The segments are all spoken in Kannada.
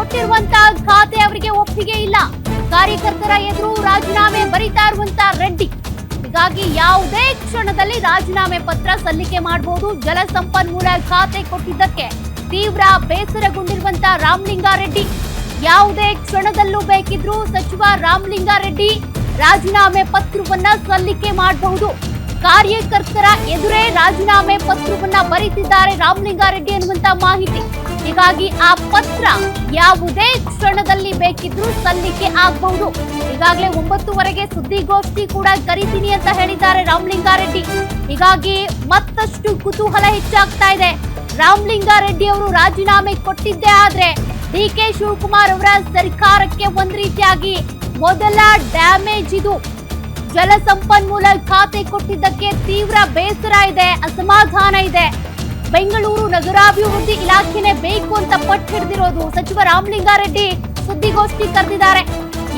ಕೊಟ್ಟಿರುವಂತಹ ಖಾತೆ ಅವರಿಗೆ ಒಪ್ಪಿಗೆ ಇಲ್ಲ. ಕಾರ್ಯಕರ್ತರ ಎದುರು ರಾಜೀನಾಮೆ ಬರೀತಾ ಇರುವಂತ ರೆಡ್ಡಿ. ಹೀಗಾಗಿ ಯಾವುದೇ ಕ್ಷಣದಲ್ಲಿ ರಾಜೀನಾಮೆ ಪತ್ರ ಸಲ್ಲಿಕೆ ಮಾಡಬಹುದು. ಜಲಸಂಪನ್ಮೂಲ ಖಾತೆ ಕೊಟ್ಟಿದ್ದಕ್ಕೆ ತೀವ್ರ ಬೇಸರಗೊಂಡಿರುವಂತ ರಾಮಲಿಂಗಾರೆಡ್ಡಿ ಯಾವುದೇ ಕ್ಷಣದಲ್ಲೂ ಬೇಕಿದ್ರೂ ಸಚಿವ ರಾಮಲಿಂಗಾರೆಡ್ಡಿ ರಾಜೀನಾಮೆ ಪತ್ರವನ್ನ ಸಲ್ಲಿಕೆ ಮಾಡಬಹುದು. ಕಾರ್ಯಕರ್ತರ ಎದುರೇ ರಾಜೀನಾಮೆ ಪತ್ರವನ್ನ ಬರೀತಿದ್ದಾರೆ ರಾಮಲಿಂಗಾರೆಡ್ಡಿ ಅನ್ನುವಂತ ಮಾಹಿತಿ. ಹೀಗಾಗಿ ಆ ಪತ್ರ ಯಾವುದೇ ಕ್ಷಣದಲ್ಲಿ ಬೇಕಿದ್ರೂ ಸಲ್ಲಿಕೆ ಆಗಬಹುದು. ಈಗಾಗಲೇ 9:30ಗೆ ಸುದ್ದಿಗೋಷ್ಠಿ ಕೂಡ ಕರೀತೀನಿ ಅಂತ ಹೇಳಿದ್ದಾರೆ ರಾಮಲಿಂಗಾರೆಡ್ಡಿ. ಹೀಗಾಗಿ ಮತ್ತಷ್ಟು ಕುತೂಹಲ ಹೆಚ್ಚಾಗ್ತಾ ಇದೆ. ರಾಮಲಿಂಗಾರೆಡ್ಡಿ ಅವರು ರಾಜೀನಾಮೆ ಕೊಟ್ಟಿದ್ದೇ ಆದ್ರೆ ಡಿ.ಕೆ. ಶಿವಕುಮಾರ್ ಅವರ ಸರ್ಕಾರಕ್ಕೆ ಒಂದ್ ರೀತಿಯಾಗಿ ಮೊದಲ ಡ್ಯಾಮೇಜ್ ಇದು. ಜಲಸಂಪನ್ಮೂಲ ಖಾತೆ ಕೊಟ್ಟಿದ್ದಕ್ಕೆ ತೀವ್ರ ಬೇಸರ ಇದೆ, ಅಸಮಾಧಾನ ಇದೆ. ಬೆಂಗಳೂರು ನಗರಾಭಿವೃದ್ಧಿ ಇಲಾಖೆನೇ ಬೇಕು ಅಂತ ಪಟ್ಟು ಹಿಡಿದಿರೋದು ಸಚಿವ ರಾಮಲಿಂಗಾರೆಡ್ಡಿ ಸುದ್ದಿಗೋಷ್ಠಿ ಕರೆದಿದ್ದಾರೆ.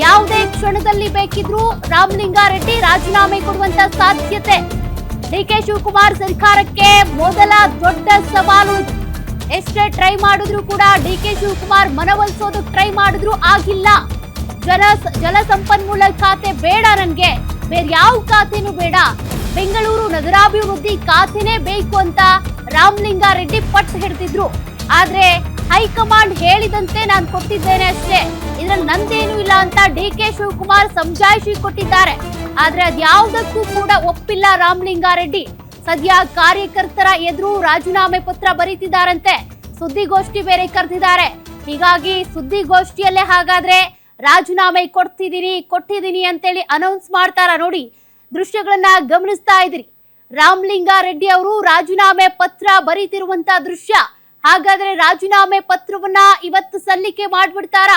ಯಾವುದೇ ಕ್ಷಣದಲ್ಲಿ ಬೇಕಿದ್ರೂ ರಾಮಲಿಂಗಾರೆಡ್ಡಿ ರಾಜೀನಾಮೆ ಕೊಡುವಂತ ಸಾಧ್ಯತೆ. ಡಿ.ಕೆ. ಶಿವಕುಮಾರ್ ಸರ್ಕಾರಕ್ಕೆ ಮೊದಲ ದೊಡ್ಡ ಸವಾಲು ಇದು. ಎಷ್ಟೇ ಟ್ರೈ ಮಾಡಿದ್ರು ಕೂಡ ಡಿ.ಕೆ. ಶಿವಕುಮಾರ್ ಮನವೊಲಿಸೋದಕ್ಕೆ ಟ್ರೈ ಮಾಡಿದ್ರು ಆಗಿಲ್ಲ. ಜಲಸಂಪನ್ಮೂಲ ಖಾತೆ ಬೇಡ, ನನ್ಗೆ ಬೇರೆ ಯಾವ ಖಾತೆನೂ ಬೇಡ, ಬೆಂಗಳೂರು ನಗರಾಭಿವೃದ್ಧಿ ಖಾತೆನೇ ಬೇಕು ಅಂತ ರಾಮಲಿಂಗಾರೆಡ್ಡಿ ಪಟ್ಟು ಹಿಡಿದಿದ್ರು. ಆದ್ರೆ ಹೈಕಮಾಂಡ್ ಹೇಳಿದಂತೆ ನಾನು ಕೊಟ್ಟಿದ್ದೇನೆ ಅಷ್ಟೇ, ಇದ್ರಲ್ಲಿ ನಂದೇನು ಇಲ್ಲ ಅಂತ ಡಿ.ಕೆ. ಶಿವಕುಮಾರ್ ಸಮಜಾಯಿಷಿ ಕೊಟ್ಟಿದ್ದಾರೆ. ಆದ್ರೆ ಅದ್ಯಾವುದಕ್ಕೂ ಕೂಡ ಒಪ್ಪಿಲ್ಲ ರಾಮಲಿಂಗಾರೆಡ್ಡಿ. ಸದ್ಯ ಕಾರ್ಯಕರ್ತರ ಎದುರು ರಾಜೀನಾಮೆ ಪತ್ರ ಬರೀತಿದ್ದಾರಂತೆ. ಸುದ್ದಿಗೋಷ್ಠಿ ಬೇರೆ ಕರೆದಿದ್ದಾರೆ. ಹೀಗಾಗಿ ಸುದ್ದಿಗೋಷ್ಠಿಯಲ್ಲೇ ಹಾಗಾದ್ರೆ ರಾಜೀನಾಮೆ ಕೊಟ್ಟಿದ್ದೀನಿ ಅಂತೇಳಿ ಅನೌನ್ಸ್ ಮಾಡ್ತಾರ ನೋಡಿ. ದೃಶ್ಯಗಳನ್ನ ಗಮನಿಸ್ತಾ ಇದ್ರಿ. ರಾಮಲಿಂಗಾರೆಡ್ಡಿ ಅವರು ರಾಜೀನಾಮೆ ಪತ್ರ ಬರೀತಿರುವಂತ ದೃಶ್ಯ. ಹಾಗಾದ್ರೆ ರಾಜೀನಾಮೆ ಪತ್ರವನ್ನ ಇವತ್ತು ಸಲ್ಲಿಕೆ ಮಾಡ್ಬಿಡ್ತಾರ?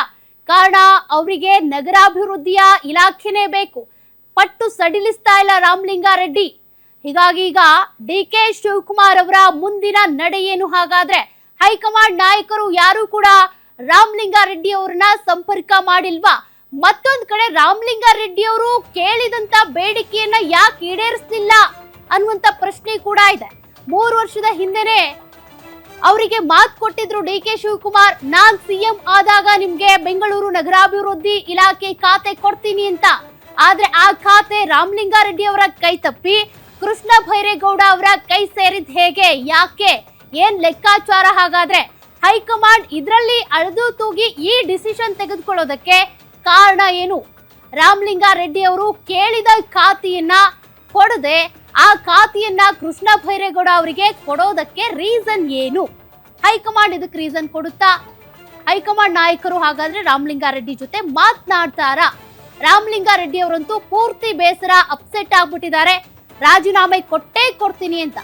ಕಾರಣ ಅವರಿಗೆ ನಗರಾಭಿವೃದ್ಧಿಯ ಇಲಾಖೆನೇ ಬೇಕು. ಪಟ್ಟು ಸಡಿಲಿಸ್ತಾ ಇಲ್ಲ ರಾಮಲಿಂಗಾರೆಡ್ಡಿ. ಹೀಗಾಗಿ ಈಗ ಡಿ.ಕೆ. ಶಿವಕುಮಾರ್ ಅವರ ಮುಂದಿನ ನಡೆ ಏನು? ಹಾಗಾದ್ರೆ ಹೈಕಮಾಂಡ್ ನಾಯಕರು ಯಾರು ಕೂಡ ರಾಮಲಿಂಗಾರೆಡ್ಡಿ ಅವರನ್ನ ಸಂಪರ್ಕ ಮಾಡಿಲ್ವಾ? ಮತ್ತೊಂದ್ ಕಡೆ ರಾಮಲಿಂಗಾರೆಡ್ಡಿ ಅವರು ಕೇಳಿದಂತ ಬೇಡಿಕೆಯನ್ನ ಯಾಕೆ ಈಡೇರಿಸಲಿಲ್ಲ ಅನ್ನುವಂತ ಪ್ರಶ್ನೆ ಕೂಡ ಇದೆ. 3 ವರ್ಷದ ಹಿಂದೆನೆ ಅವರಿಗೆ ಮಾತು ಕೊಟ್ಟಿದ್ರು ಡಿ.ಕೆ. ಶಿವಕುಮಾರ್, ನಾನ್ ಸಿಎಂ ಆದಾಗ ನಿಮ್ಗೆ ಬೆಂಗಳೂರು ನಗರಾಭಿವೃದ್ಧಿ ಇಲಾಖೆ ಖಾತೆ ಕೊಡ್ತೀನಿ ಅಂತ. ಆದ್ರೆ ಆ ಖಾತೆ ರಾಮಲಿಂಗಾರೆಡ್ಡಿ ಅವರ ಕೈ ತಪ್ಪಿ ಕೃಷ್ಣ ಭೈರೇಗೌಡ ಅವರ ಕೈ ಸೇರಿದ್ ಹೇಗೆ? ಯಾಕೆ? ಏನ್ ಲೆಕ್ಕಾಚಾರ? ಹಾಗಾದ್ರೆ ಹೈಕಮಾಂಡ್ ಇದರಲ್ಲಿ ಅಳೆದು ತೂಗಿ ಈ ಡಿಸಿಷನ್ ತೆಗೆದುಕೊಳ್ಳೋದಕ್ಕೆ ಕಾರಣ ಏನು? ರಾಮಲಿಂಗಾರೆಡ್ಡಿ ಅವರು ಕೇಳಿದ ಖಾತೆಯನ್ನ ಕೊಡದೆ ಆ ಖಾತೆಯನ್ನ ಕೃಷ್ಣ ಭೈರೇಗೌಡ ಅವರಿಗೆ ಕೊಡೋದಕ್ಕೆ ರೀಸನ್ ಏನು? ಹೈಕಮಾಂಡ್ ಇದಕ್ಕೆ ರೀಸನ್ ಕೊಡುತ್ತಾ? ಹೈಕಮಾಂಡ್ ನಾಯಕರು ಹಾಗಾದ್ರೆ ರಾಮಲಿಂಗಾರೆಡ್ಡಿ ಜೊತೆ ಮಾತನಾಡ್ತಾರ? ರಾಮಲಿಂಗಾರೆಡ್ಡಿ ಅವರಂತೂ ಪೂರ್ತಿ ಬೇಸರ, ಅಪ್ಸೆಟ್ ಆಗ್ಬಿಟ್ಟಿದ್ದಾರೆ. ರಾಜೀನಾಮೆ ಕೊಡ್ತೀನಿ ಅಂತ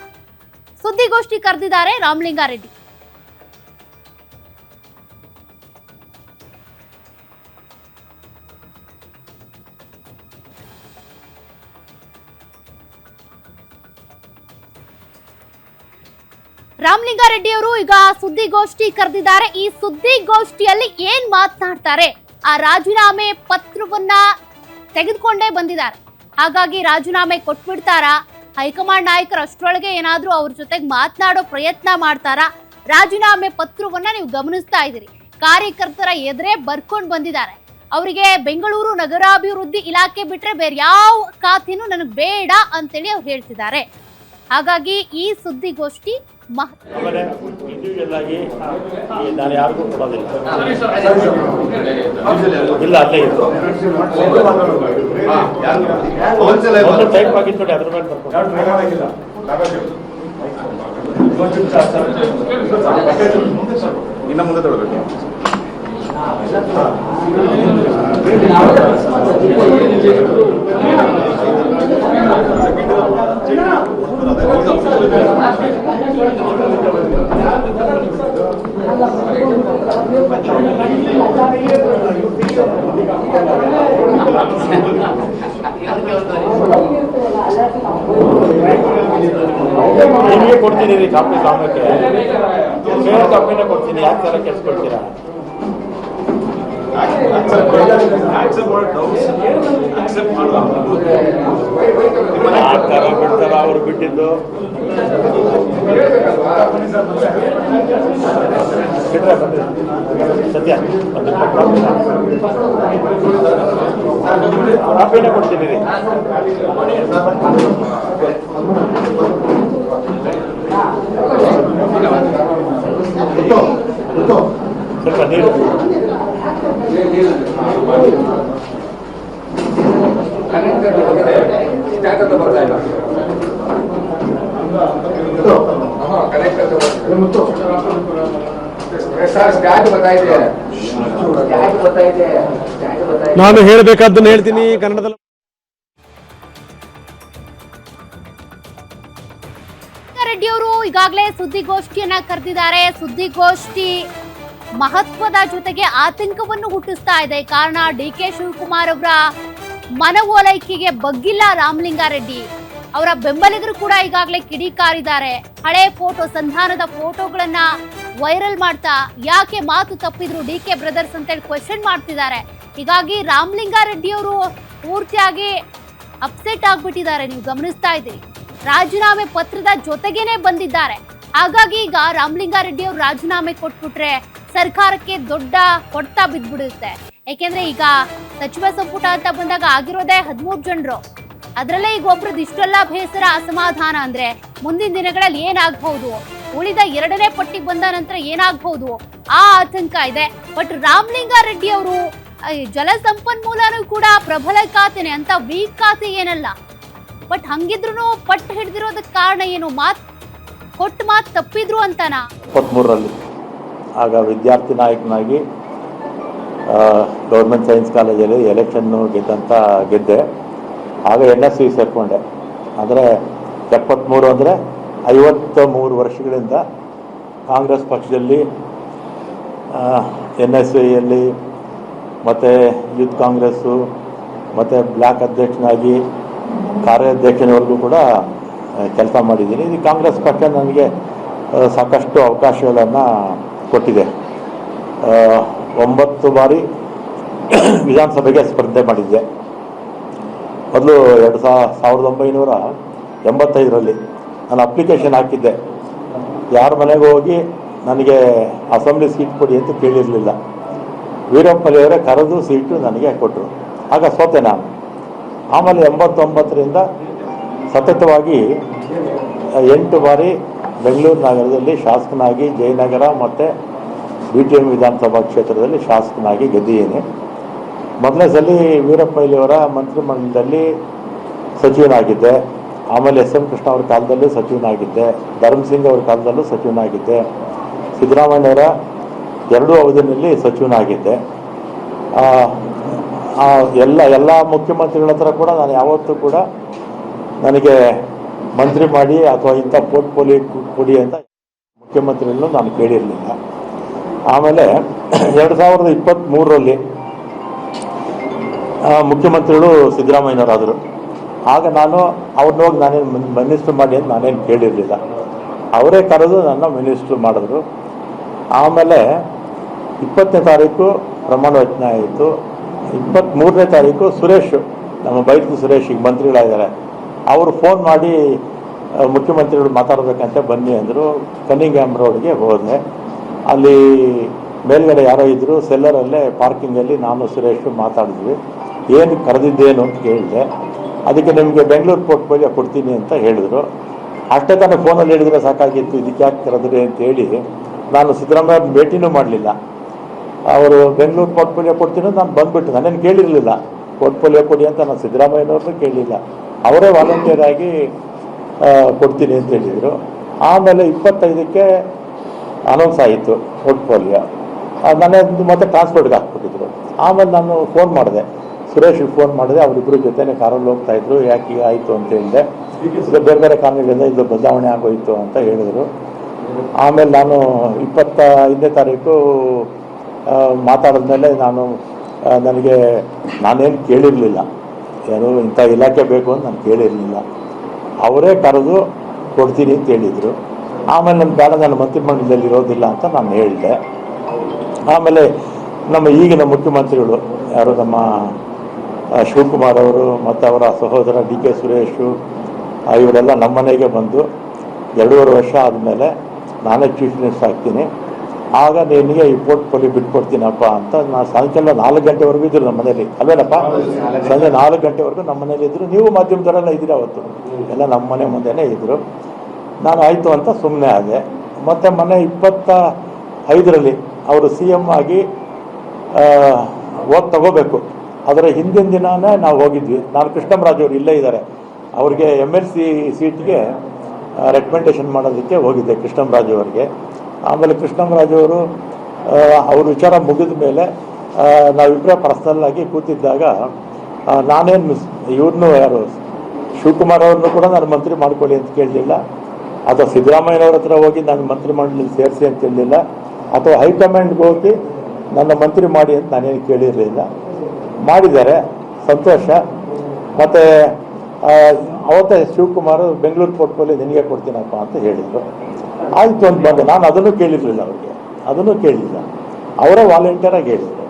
ಸುದ್ದಿಗೋಷ್ಠಿ ಕರೆದಿದ್ದಾರೆ ರಾಮಲಿಂಗಾರೆಡ್ಡಿ. ರಾಮಲಿಂಗಾರೆಡ್ಡಿ ಅವರು ಈಗ ಸುದ್ದಿಗೋಷ್ಠಿ ಕರೆದಿದ್ದಾರೆ. ಈ ಸುದ್ದಿಗೋಷ್ಠಿಯಲ್ಲಿ ಏನ್ ಮಾತನಾಡ್ತಾರೆ? ಆ ರಾಜೀನಾಮೆ ಪತ್ರವನ್ನ ತೆಗೆದುಕೊಂಡೇ ಬಂದಿದ್ದಾರೆ. ಹಾಗಾಗಿ ರಾಜೀನಾಮೆ ಕೊಟ್ಬಿಡ್ತಾರಾ? ಹೈಕಮಾಂಡ್ ನಾಯಕರು ಅಷ್ಟರೊಳಗೆ ಏನಾದ್ರೂ ಅವ್ರ ಜೊತೆಗೆ ಮಾತನಾಡೋ ಪ್ರಯತ್ನ ಮಾಡ್ತಾರಾ? ರಾಜೀನಾಮೆ ಪತ್ರವನ್ನ ನೀವು ಗಮನಿಸ್ತಾ ಇದ್ದೀರಿ. ಕಾರ್ಯಕರ್ತರ ಎದುರೇ ಬರ್ಕೊಂಡು ಬಂದಿದ್ದಾರೆ. ಅವರಿಗೆ ಬೆಂಗಳೂರು ನಗರಾಭಿವೃದ್ಧಿ ಇಲಾಖೆ ಬಿಟ್ರೆ ಬೇರೆ ಯಾವ ಖಾತೆನೂ ನನಗೆ ಬೇಡ ಅಂತೇಳಿ ಅವ್ರು ಹೇಳ್ತಿದ್ದಾರೆ. ಹಾಗಾಗಿ ಈ ಸುದ್ದಿಗೋಷ್ಠಿ ಇಂಡಿವಿಜುವಲ್ ಆಗಿ ನಾನು ಯಾರಿಗೂ ಕೊಡೋದಿಲ್ಲ. ಇಲ್ಲ, ಅಲ್ಲೇ ಇತ್ತು ಟೈಪ್ ಆಗಿತ್ತು ನೋಡಿ, ಅದ್ರ ಮೇಲೆ ಇನ್ನ ಮುಂದೆ ತಗೊಳ್ಬೇಕು. ನಿಮಗೆ ಕೊಡ್ತೀನಿ ರೀ ಕಾಪಿ ಸಾಮಕ್ಕೆ, ಬೇರೆ ಕಾಪಿನ ಕೊಡ್ತೀನಿ. ಯಾಕೆ ತರ ಕೆಲ್ಸ್ಕೊಳ್ತೀರಾ? ಬಿಡ್ತಾರ ಅವ್ರು ಬಿಟ್ಟಿದ್ದು ಬಿಡ್ರೆ ಬಂದ್ರಿ ಸತ್ಯ ಒಂದು ಕಾಪಿನೇ ಕೊಡ್ತೀನಿ ರೀ. ಸ್ವಲ್ಪ ನೀರು ನಾನು ಹೇಳಬೇಕಾದ್ದನ್ನು ಹೇಳ್ತೀನಿ ಕನ್ನಡದಲ್ಲಿ. ರೆಡ್ಡಿ ಅವರು ಈಗಾಗಲೇ ಸುದ್ದಿಗೋಷ್ಠಿಯನ್ನ ಕರೆದಿದ್ದಾರೆ. ಸುದ್ದಿಗೋಷ್ಠಿ ಮಹತ್ವದ ಜೊತೆಗೆ ಆತಂಕವನ್ನು ಹುಟ್ಟಿಸ್ತಾ ಇದೆ. ಕಾರಣ ಡಿ.ಕೆ. ಶಿವಕುಮಾರ್ ಅವರ ಮನವೊಲೈಕೆಗೆ ಬಗ್ಗಿಲ್ಲ ರಾಮಲಿಂಗಾರೆಡ್ಡಿ. ಅವರ ಬೆಂಬಲಿಗರು ಕೂಡ ಈಗಾಗಲೇ ಕಿಡಿಕಾರಿದ್ದಾರೆ. ಹಳೆ ಫೋಟೋ, ಸಂಧಾನದ ಫೋಟೋಗಳನ್ನ ವೈರಲ್ ಮಾಡ್ತಾ ಯಾಕೆ ಮಾತು ತಪ್ಪಿದ್ರು ಡಿ.ಕೆ. ಬ್ರದರ್ಸ್ ಅಂತೇಳಿ ಕ್ವೆಶ್ಚನ್ ಮಾಡ್ತಿದ್ದಾರೆ. ಹೀಗಾಗಿ ರಾಮಲಿಂಗಾರೆಡ್ಡಿ ಅವರು ಪೂರ್ತಿಯಾಗಿ ಅಪ್ಸೆಟ್ ಆಗ್ಬಿಟ್ಟಿದ್ದಾರೆ. ನೀವು ಗಮನಿಸ್ತಾ ಇದ್ದೀರಿ, ರಾಜೀನಾಮೆ ಪತ್ರದ ಜೊತೆಗೇನೆ ಬಂದಿದ್ದಾರೆ. ಹಾಗಾಗಿ ಈಗ ರಾಮಲಿಂಗಾರೆಡ್ಡಿ ಅವರು ರಾಜೀನಾಮೆ ಕೊಟ್ಬಿಟ್ರೆ ಸರ್ಕಾರಕ್ಕೆ ದೊಡ್ಡ ಹೊಡೆತ ಬಿದ್ದ್ಬಿಡುತ್ತೆ. ಯಾಕೆಂದ್ರೆ ಈಗ ಸಚಿವ ಸಂಪುಟ ಅಂತ ಬಂದಾಗ ಆಗಿರೋದೇ 13 ಜನರು. ಅದರಲ್ಲೇ ಈಗ ಒಬ್ರದ್ದು ಇಷ್ಟೆಲ್ಲ ಬೇಸರ, ಅಸಮಾಧಾನ ಅಂದ್ರೆ ಮುಂದಿನ ದಿನಗಳಲ್ಲಿ ಏನಾಗಬಹುದು, ಉಳಿದ 2ನೇ ಪಟ್ಟಿಗೆ ಬಂದ ನಂತರ ಏನಾಗಬಹುದು ಆ ಆತಂಕ ಇದೆ. ಬಟ್ ರಾಮಲಿಂಗಾರೆಡ್ಡಿ ಅವರು ಜಲಸಂಪನ್ಮೂಲನೂ ಕೂಡ ಪ್ರಬಲ ಖಾತೆನೆ ಅಂತ, ವೀಕ್ ಖಾತೆ ಏನಲ್ಲ. ಬಟ್ ಹಂಗಿದ್ರು ಪಟ್ಟು ಹಿಡಿದಿರೋದಕ್ಕೆ ಕಾರಣ ಏನು? ಕೊಟ್ಟು ಮಾತು ತಪ್ಪಿದ್ರು ಅಂತಾನ. 23ರಲ್ಲಿ ಆಗ ವಿದ್ಯಾರ್ಥಿ ನಾಯಕನಾಗಿ ಗೌರ್ಮೆಂಟ್ ಸೈನ್ಸ್ ಕಾಲೇಜಲ್ಲಿ ಎಲೆಕ್ಷನ್ನು ಗೆದ್ದೆ. ಆಗ NSU ಸೇರಿಕೊಂಡೆ. ಅಂದರೆ 73 ಅಂದರೆ 53 ವರ್ಷಗಳಿಂದ ಕಾಂಗ್ರೆಸ್ ಪಕ್ಷದಲ್ಲಿ NSUಯಲ್ಲಿ ಮತ್ತು ಯೂತ್ ಕಾಂಗ್ರೆಸ್ಸು ಮತ್ತು ಬ್ಲಾಕ್ ಅಧ್ಯಕ್ಷನಾಗಿ ಕಾರ್ಯಾಧ್ಯಕ್ಷನವರೆಗೂ ಕೂಡ ಕೆಲಸ ಮಾಡಿದ್ದೀನಿ. ಇದು ಕಾಂಗ್ರೆಸ್ ಪಕ್ಷ ನನಗೆ ಸಾಕಷ್ಟು ಅವಕಾಶಗಳನ್ನು ಕೊಟ್ಟಿದೆ. 9 ಬಾರಿ ವಿಧಾನಸಭೆಗೆ ಸ್ಪರ್ಧೆ ಮಾಡಿದ್ದೆ. ಮೊದಲು 1985ರಲ್ಲಿ ನಾನು ಅಪ್ಲಿಕೇಶನ್ ಹಾಕಿದ್ದೆ. ಯಾರ ಮನೆಗೆ ಹೋಗಿ ನನಗೆ ಅಸೆಂಬ್ಲಿ ಸೀಟ್ ಕೊಡಿ ಅಂತ ಕೇಳಿರಲಿಲ್ಲ. ವೀರಪ್ಪನವರೇ ಕರೆದು ಸೀಟು ನನಗೆ ಕೊಟ್ಟರು. ಆಗ ಸೋತೆ ನಾನು. ಆಮೇಲೆ 89ರಿಂದ ಸತತವಾಗಿ 8 ಬಾರಿ ಬೆಂಗಳೂರು ನಗರದಲ್ಲಿ ಶಾಸಕನಾಗಿ, ಜಯನಗರ ಮತ್ತು BTM ವಿಧಾನಸಭಾ ಕ್ಷೇತ್ರದಲ್ಲಿ ಶಾಸಕನಾಗಿ ಗೆದ್ದಿದ್ದೀನಿ. ಮೊದಲನೇ ಸಲ ವೀರಪ್ಪನವರ ಮಂತ್ರಿಮಂಡಲದಲ್ಲಿ ಸಚಿವನಾಗಿದ್ದೆ. ಆಮೇಲೆ SM ಕೃಷ್ಣ ಅವ್ರ ಕಾಲದಲ್ಲೂ ಸಚಿವನಾಗಿದ್ದೆ. ಧರ್ಮಸಿಂಗ್ ಅವ್ರ ಕಾಲದಲ್ಲೂ ಸಚಿವನಾಗಿದ್ದೆ. ಸಿದ್ದರಾಮಯ್ಯವರ 2 ಅವಧಿಯಲ್ಲಿ ಸಚಿವನಾಗಿದ್ದೆ. ಎಲ್ಲ ಮುಖ್ಯಮಂತ್ರಿಗಳ ಹತ್ರ ಕೂಡ ನಾನು ಯಾವತ್ತೂ ಕೂಡ ನನಗೆ ಮಂತ್ರಿ ಮಾಡಿ ಅಥವಾ ಇಂಥ ಪೋರ್ಟ್ಫೋಲಿಯೋ ಕೊಡಿ ಅಂತ ಮುಖ್ಯಮಂತ್ರಿಗಳನ್ನು ನಾನು ಕೇಳಿರಲಿಲ್ಲ. ಆಮೇಲೆ 2023ರಲ್ಲಿ ಮುಖ್ಯಮಂತ್ರಿಗಳು ಸಿದ್ದರಾಮಯ್ಯನವರಾದರು. ಆಗ ನಾನು ಅವ್ರನ್ನ ಹೋಗಿ ನಾನೇನು ಮಿನಿಸ್ಟ್ರು ಮಾಡಿ ಅಂತ ನಾನೇನು ಕೇಳಿರಲಿಲ್ಲ. ಅವರೇ ಕರೆದು ನನ್ನ ಮಿನಿಸ್ಟ್ರು ಮಾಡಿದ್ರು. ಆಮೇಲೆ 20ನೇ ತಾರೀಕು ಪ್ರಮಾಣ ವಚನ ಆಯಿತು. 23ನೇ ತಾರೀಕು ಸುರೇಶ್, ನಮ್ಮ ಬೈಕು ಸುರೇಶ್ ಈಗ ಮಂತ್ರಿಗಳಾಗಿದ್ದಾರೆ, ಅವರು ಫೋನ್ ಮಾಡಿ ಮುಖ್ಯಮಂತ್ರಿಗಳು ಮಾತಾಡಬೇಕಂತ ಬನ್ನಿ ಅಂದರು. ಕನ್ನಿಂಗ್ಹ್ಯಾಮ್ ರೋಡ್ಗೆ ಹೋದೆ. ಅಲ್ಲಿ ಮೇಲ್ಗಡೆ ಯಾರೋ ಇದ್ದರು, ಸೆಲ್ಲರಲ್ಲೇ ಪಾರ್ಕಿಂಗಲ್ಲಿ ನಾನು ಸುರೇಶ್ ಮಾತಾಡಿದ್ವಿ. ಏನು ಕರೆದಿದ್ದೇನು ಅಂತ ಕೇಳಿದೆ. ಅದಕ್ಕೆ ನಿಮಗೆ ಬೆಂಗಳೂರು ಪೋರ್ಟ್ಫೋಲಿಯೋ ಕೊಡ್ತೀನಿ ಅಂತ ಹೇಳಿದರು. ಅಷ್ಟೇ ತಾನೇ ಫೋನಲ್ಲಿ ಹೇಳಿದರೆ ಸಾಕಾಗಿತ್ತು, ಇದಕ್ಕೆ ಯಾಕೆ ಕರೆದ್ರಿ ಅಂತೇಳಿ ನಾನು ಸಿದ್ದರಾಮಯ್ಯ ಭೇಟಿನೂ ಮಾಡಲಿಲ್ಲ. ಅವರು ಬೆಂಗಳೂರು ಪೋರ್ಟ್ಫೋಲಿಯೋ ಕೊಡ್ತೀನಿ ನಾನು ಬಂದುಬಿಟ್ಟು, ನಾನೇನು ಕೇಳಿರಲಿಲ್ಲ ಪೋರ್ಟ್ಫೋಲಿಯೋ ಕೊಡಿ ಅಂತ. ನಾನು ಸಿದ್ದರಾಮಯ್ಯನವ್ರನ್ನೂ ಕೇಳಲಿಲ್ಲ, ಅವರೇ ವಾಲಂಟಿಯರ್ ಆಗಿ ಕೊಡ್ತೀನಿ ಅಂತ ಹೇಳಿದರು. ಆಮೇಲೆ 25ಕ್ಕೆ ಅನೌನ್ಸ್ ಆಯಿತು ಪೋರ್ಟ್ಫೋಲಿಯೋ. ನಾನೇ ಮತ್ತೆ ಟ್ರಾನ್ಸ್ಪೋರ್ಟ್ಗೆ ಹಾಕ್ಬಿಟ್ಟಿದ್ರು. ಆಮೇಲೆ ನಾನು ಫೋನ್ ಮಾಡಿದೆ, ಸುರೇಶ್ಗೆ ಫೋನ್ ಮಾಡಿದೆ. ಅವರಿಬ್ಬರು ಜೊತೆನೇ ಕಾರಲ್ಲಿ ಹೋಗ್ತಾಯಿದ್ರು. ಯಾಕೆ ಈಗ ಆಯಿತು ಅಂತ ಹೇಳಿದೆ. ಬೇರೆ ಬೇರೆ ಕಾರಣಗಳಿಂದ ಇದು ಬದಲಾವಣೆ ಆಗೋಯಿತು ಅಂತ ಹೇಳಿದರು. ಆಮೇಲೆ ನಾನು 25ನೇ ತಾರೀಕು ಮಾತಾಡಿದ್ಮೇಲೆ ನಾನೇನು ಕೇಳಿರಲಿಲ್ಲ, ಏನು ಇಂಥ ಇಲಾಖೆ ಬೇಕು ಅಂತ ನಾನು ಕೇಳಿರಲಿಲ್ಲ. ಅವರೇ ಕರೆದು ಕೊಡ್ತೀನಿ ಅಂತ ಹೇಳಿದರು. ಆಮೇಲೆ ನನ್ನ ಬೇಡ, ನನ್ನ ಮಂತ್ರಿಮಂಡಲದಲ್ಲಿ ಇರೋದಿಲ್ಲ ಅಂತ ನಾನು ಹೇಳಿದೆ. ಆಮೇಲೆ ನಮ್ಮ ಈಗಿನ ಮುಖ್ಯಮಂತ್ರಿಗಳು ಯಾರು, ನಮ್ಮ ಶಿವಕುಮಾರ್ ಅವರು ಮತ್ತು ಅವರ ಸಹೋದರ DK ಸುರೇಶು, ಇವರೆಲ್ಲ ನಮ್ಮ ಮನೆಗೆ ಬಂದು 2.5 ವರ್ಷ ಆದಮೇಲೆ ನಾನೇ ಚೀಫ್ ಮಿನಿಸ್ಟರ್ ಆಗ್ತೀನಿ, ಆಗ ನಿನಗೆ ಈ ಪೋರ್ಟ್ಫೋಲಿಯೋ ಬಿಟ್ಕೊಡ್ತೀನಪ್ಪ ಅಂತ ನಾನು ಸಾಯಂಕಾಲ 4 ಗಂಟೆವರೆಗೂ ಇದ್ರು ನಮ್ಮ ಮನೇಲಿ, ಅಲ್ವೇನಪ್ಪ? ಸಂಜೆ 4 ಗಂಟೆವರೆಗೂ ನಮ್ಮ ಮನೇಲಿ ಇದ್ದರು. ನೀವು ಮಾಧ್ಯಮದವರೆಲ್ಲ ಇದ್ದೀರಿ ಅವತ್ತು, ಎಲ್ಲ ನಮ್ಮ ಮನೆ ಮುಂದೆನೇ ಇದ್ದರು. ನಾನು ಆಯಿತು ಅಂತ ಸುಮ್ಮನೆ ಆದೆ. ಮತ್ತು ಮೊನ್ನೆ 25ರಲ್ಲಿ ಅವರು CM ಆಗಿ ತಗೋಬೇಕು. ಅದರ ಹಿಂದಿನ ದಿನಾನೇ ನಾವು ಹೋಗಿದ್ವಿ. ನಾನು ಕೃಷ್ಣರಾಜ್ ಅವರು ಇಲ್ಲೇ ಇದ್ದಾರೆ, ಅವ್ರಿಗೆ MLC ಸೀಟ್ಗೆ ರೆಕಮೆಂಡೇಷನ್ ಮಾಡೋದಕ್ಕೆ ಹೋಗಿದ್ದೆ ಕೃಷ್ಣರಾಜ್ ಅವರಿಗೆ. ಆಮೇಲೆ ಕೃಷ್ಣರಾಜ್ ಅವರು ಅವ್ರ ವಿಚಾರ ಮುಗಿದ ಮೇಲೆ ನಾವಿಬ್ಬರೇ ಪರ್ಸ್ನಲ್ಲಾಗಿ ಕೂತಿದ್ದಾಗ ನಾನೇನು ಇವ್ರನ್ನೂ ಯಾರು ಶಿವಕುಮಾರ್ ಅವ್ರನ್ನೂ ಕೂಡ ನಾನು ಮಂತ್ರಿ ಮಾಡ್ಕೊಳ್ಳಿ ಅಂತ ಕೇಳಲಿಲ್ಲ, ಅಥವಾ ಸಿದ್ದರಾಮಯ್ಯನವ್ರ ಹತ್ರ ಹೋಗಿ ನಾನು ಮಂತ್ರಿ ಮಂಡಳಿ ಸೇರಿಸಿ ಅಂತ ಹೇಳಲಿಲ್ಲ, ಅಥವಾ ಹೈಕಮಾಂಡ್ಗೆ ಹೋಗಿ ನನ್ನ ಮಂತ್ರಿ ಮಾಡಿ ಅಂತ ನಾನೇನು ಕೇಳಿರಲಿಲ್ಲ. ಮಾಡಿದ್ದಾರೆ, ಸಂತೋಷ. ಮತ್ತು ಅವತ್ತೇ ಶಿವಕುಮಾರ್ ಬೆಂಗಳೂರು ಪೋರ್ಟ್ಫೋಲಿಯೋ ನಿನಗೆ ಕೊಡ್ತೀನಪ್ಪ ಅಂತ ಹೇಳಿದರು. ಆಯಿತು ಅಂತ ಬಂದೆ. ನಾನು ಅದನ್ನು ಕೇಳಿರಲಿಲ್ಲ, ಅವ್ರಿಗೆ ಅದನ್ನು ಕೇಳಲಿಲ್ಲ, ಅವರೇ ವಾಲಂಟಿಯರಾಗಿ ಹೇಳಿದರು.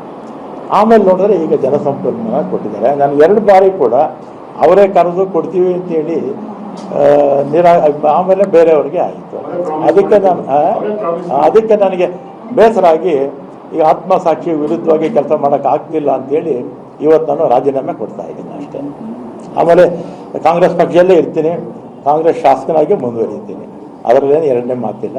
ಆಮೇಲೆ ನೋಡಿದ್ರೆ ಈಗ ಜನಸಂಪನ್ಮೂಲ ಕೊಟ್ಟಿದ್ದಾರೆ. ನಾನು 2 ಬಾರಿ ಕೂಡ ಅವರೇ ಕರೆದು ಕೊಡ್ತೀವಿ ಅಂತೇಳಿ ಆಮೇಲೆ ಬೇರೆಯವ್ರಿಗೆ ಆಯಿತು. ಅದಕ್ಕೆ ನನಗೆ ಬೇಸರ ಆಗಿ ಈಗ ಆತ್ಮಸಾಕ್ಷಿ ವಿರುದ್ಧವಾಗಿ ಕೆಲಸ ಮಾಡೋಕ್ಕಾಗ್ತಿಲ್ಲ ಅಂತೇಳಿ ಇವತ್ತು ನಾನು ರಾಜೀನಾಮೆ ಕೊಡ್ತಾ ಇದ್ದೀನಿ ಅಷ್ಟೇ. ಆಮೇಲೆ ಕಾಂಗ್ರೆಸ್ ಪಕ್ಷದಲ್ಲೇ ಇರ್ತೀನಿ, ಕಾಂಗ್ರೆಸ್ ಶಾಸಕನಾಗಿ ಮುಂದುವರಿತೀನಿ, ಅದರಲ್ಲೇನು ಎರಡನೇ ಮಾತಿಲ್ಲ.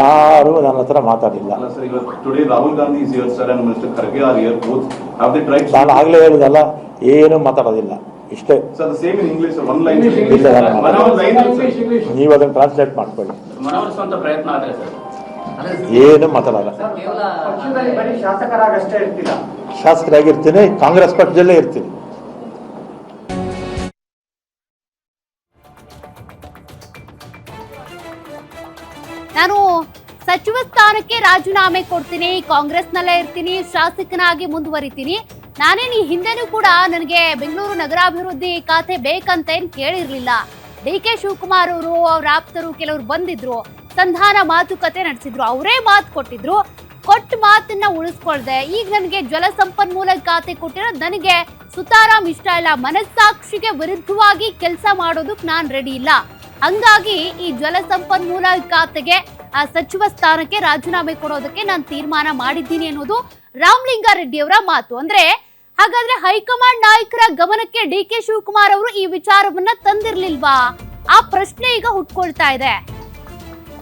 ಯಾರು ನನ್ನ ಹತ್ರ ಮಾತಾಡಿಲ್ಲ. ನಾನು ಆಗಲೇ ಹೇಳಿದಲ್ಲ, ಏನು ಮಾತಾಡೋದಿಲ್ಲ, ಇಷ್ಟೇ. ನೀವು ಅದನ್ನು ಟ್ರಾನ್ಸ್ಲೇಟ್ ಮಾಡ್ಕೊಳ್ಳಿ. ಏನು ಮಾತಾಡಲ್ಲ. ಶಾಸಕರಾಗಿರ್ತೀನಿ, ಕಾಂಗ್ರೆಸ್ ಪಕ್ಷದಲ್ಲೇ ಇರ್ತೀನಿ. ನಾನು ಸಚಿವ ಸ್ಥಾನಕ್ಕೆ ರಾಜೀನಾಮೆ ಕೊಡ್ತೀನಿ, ಕಾಂಗ್ರೆಸ್ನಲ್ಲೇ ಇರ್ತೀನಿ, ಶಾಸಕನಾಗಿ ಮುಂದುವರಿತೀನಿ. ನಾನೇನು ಈ ಹಿಂದೆನೂ ಕೂಡ ನನಗೆ ಬೆಂಗಳೂರು ನಗರಾಭಿವೃದ್ಧಿ ಖಾತೆ ಬೇಕಂತ ಏನು ಕೇಳಿರ್ಲಿಲ್ಲ. DK ಶಿವಕುಮಾರ್ ಅವರು, ಅವ್ರ ಆಪ್ತರು ಕೆಲವರು ಬಂದಿದ್ರು, ಸಂಧಾನ ಮಾತುಕತೆ ನಡೆಸಿದ್ರು, ಅವರೇ ಮಾತು ಕೊಟ್ಟಿದ್ರು. ಕೊಟ್ಟ ಮಾತನ್ನ ಉಳಿಸ್ಕೊಳ್ದೆ ಈಗ ನನಗೆ ಜಲಸಂಪನ್ಮೂಲ ಖಾತೆ ಕೊಟ್ಟಿರೋದು ನನಗೆ ಸುತಾರಾಮ್ ಇಷ್ಟ ಇಲ್ಲ. ಮನಸ್ಸಾಕ್ಷಿಗೆ ವಿರುದ್ಧವಾಗಿ ಕೆಲಸ ಮಾಡೋದಕ್ಕೆ ನಾನು ರೆಡಿ ಇಲ್ಲ. ಹಂಗಾಗಿ ಈ ಜಲಸಂಪನ್ಮೂಲ ಖಾತೆಗೆ ಆ ಸಚಿವ ಸ್ಥಾನಕ್ಕೆ ರಾಜೀನಾಮೆ ಕೊಡೋದಕ್ಕೆ ನಾನು ತೀರ್ಮಾನ ಮಾಡಿದ್ದೀನಿ ಅನ್ನೋದು ರಾಮಲಿಂಗಾರೆಡ್ಡಿ ಅವರ ಮಾತು. ಅಂದ್ರೆ ಹಾಗಾದ್ರೆ ಹೈಕಮಾಂಡ್ ನಾಯಕರ ಗಮನಕ್ಕೆ DK ಶಿವಕುಮಾರ್ ಅವರು ಈ ವಿಚಾರವನ್ನ ತಂದಿರ್ಲಿಲ್ವಾ? ಆ ಪ್ರಶ್ನೆ ಈಗ ಹುಟ್ಕೊಳ್ತಾ ಇದೆ.